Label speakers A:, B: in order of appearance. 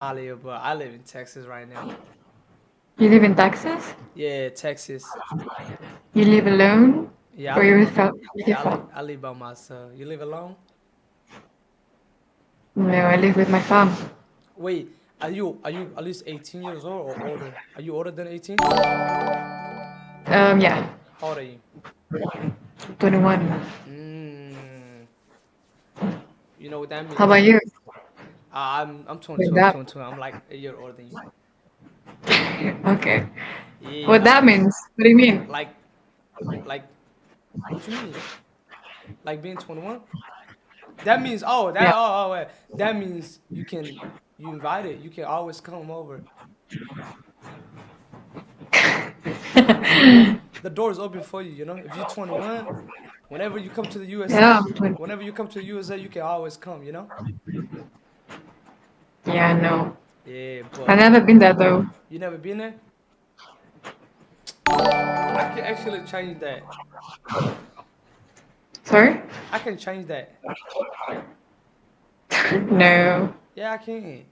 A: But I live in Texas right now.
B: You live in Texas?
A: Yeah, Texas.
B: You live alone?
A: Yeah, I
B: Or
A: live.
B: you're with your
A: Yeah,
B: family?
A: I live by myself. You live alone?
B: No, I live with my fam.
A: Wait, are you at least 18 years old or older? Are you older than 18?
B: Yeah,
A: How old are you?
B: 21.
A: Mm, you know what that
B: How
A: means?
B: about you?
A: I'm
B: With
A: 22. I'm
B: that?
A: 22. I'm like a year older than you.
B: Okay. What
A: Yeah,
B: that means? What do you mean?
A: like like what you mean? Like being 21? That means
B: Yeah.
A: wait. That means you invited. You can always come over. The door is open for you. If you're 21, whenever you come to the USA,
B: Yeah.
A: you can always come.
B: Yeah, no.
A: Yeah,
B: I've
A: but
B: never been there though.
A: you never been there. I can actually change that.
B: Sorry?
A: I can change that.
B: No.
A: Yeah, I can.